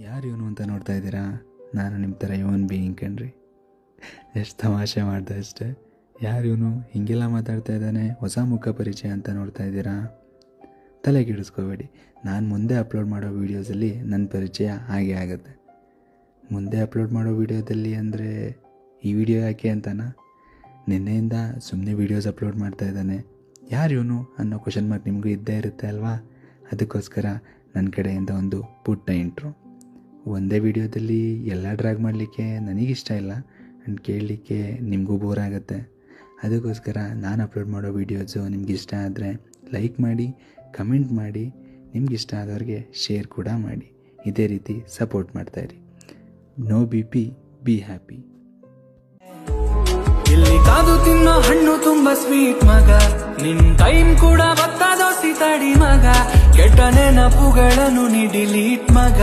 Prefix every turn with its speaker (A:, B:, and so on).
A: ಯಾರು ಇವನು ಅಂತ ನೋಡ್ತಾ ಇದ್ದೀರಾ? ನಾನು ನಿಮ್ಮ ಥರ ಇವನ್ ಬೀಯಿಂಗ್ ಕಣ್ರಿ. ಎಷ್ಟು ತಮಾಷೆ ಮಾಡಿದೆ ಅಷ್ಟೇ. ಯಾರು ಇವನು, ಹೀಗೆಲ್ಲ ಮಾತಾಡ್ತಾ ಇದ್ದಾನೆ, ಹೊಸ ಮುಖ ಪರಿಚಯ ಅಂತ ನೋಡ್ತಾ ಇದ್ದೀರಾ? ತಲೆಗಿಡಿಸ್ಕೋಬೇಡಿ, ನಾನು ಮುಂದೆ ಅಪ್ಲೋಡ್ ಮಾಡೋ ವೀಡಿಯೋಸಲ್ಲಿ ನನ್ನ ಪರಿಚಯ ಹಾಗೆ ಆಗುತ್ತೆ. ಮುಂದೆ ಅಪ್ಲೋಡ್ ಮಾಡೋ ವೀಡಿಯೋದಲ್ಲಿ ಅಂದರೆ ಈ ವಿಡಿಯೋ ಯಾಕೆ ಅಂತನಾ? ನಿನ್ನೆಯಿಂದ ಸುಮ್ಮನೆ ವೀಡಿಯೋಸ್ ಅಪ್ಲೋಡ್ ಮಾಡ್ತಾ ಇದ್ದಾನೆ, ಯಾರು ಇವನು ಅನ್ನೋ ಕ್ವಶನ್ ಮಾರ್ಕ್ ನಿಮಗೂ ಇದ್ದೇ ಇರುತ್ತೆ ಅಲ್ವಾ? ಅದಕ್ಕೋಸ್ಕರ ನನ್ನ ಕಡೆಯಿಂದ ಒಂದು ಪುಟ್ಟ ಇಂಟ್ರೋ. ಒಂದೇ ವಿಡಿಯೋದಲ್ಲಿ ಎಲ್ಲ ಡ್ರ್ಯಾಗ್ ಮಾಡಲಿಕ್ಕೆ ನನಗಿಷ್ಟ ಇಲ್ಲ ಆ್ಯಂಡ್ ಕೇಳಲಿಕ್ಕೆ ನಿಮಗೂ ಬೋರ್ ಆಗುತ್ತೆ. ಅದಕ್ಕೋಸ್ಕರ ನಾನು ಅಪ್ಲೋಡ್ ಮಾಡೋ ವೀಡಿಯೋಸು ನಿಮಗಿಷ್ಟ ಆದರೆ ಲೈಕ್ ಮಾಡಿ, ಕಮೆಂಟ್ ಮಾಡಿ, ನಿಮಗಿಷ್ಟ ಆದವ್ರಿಗೆ ಶೇರ್ ಕೂಡ ಮಾಡಿ. ಇದೇ ರೀತಿ ಸಪೋರ್ಟ್ ಮಾಡ್ತಾಯಿರಿ. No BP, be happy.
B: ಇಲ್ಲಿ ಕಾದು ತಿನ್ನೋ ಹಣ್ಣು ತುಂಬಾ ಸ್ವೀಟ್ ಮಗ, ನಿನ್ ಟೈಮ್ ಕೂಡ ಬತ್ತಾದೋ ಸಿತಾಡಿ ಮಗ, ಕೆಟ್ಟ ನೆನಪುಗಳನ್ನು ನೀ ಡಿಲೀಟ್ ಮಗ.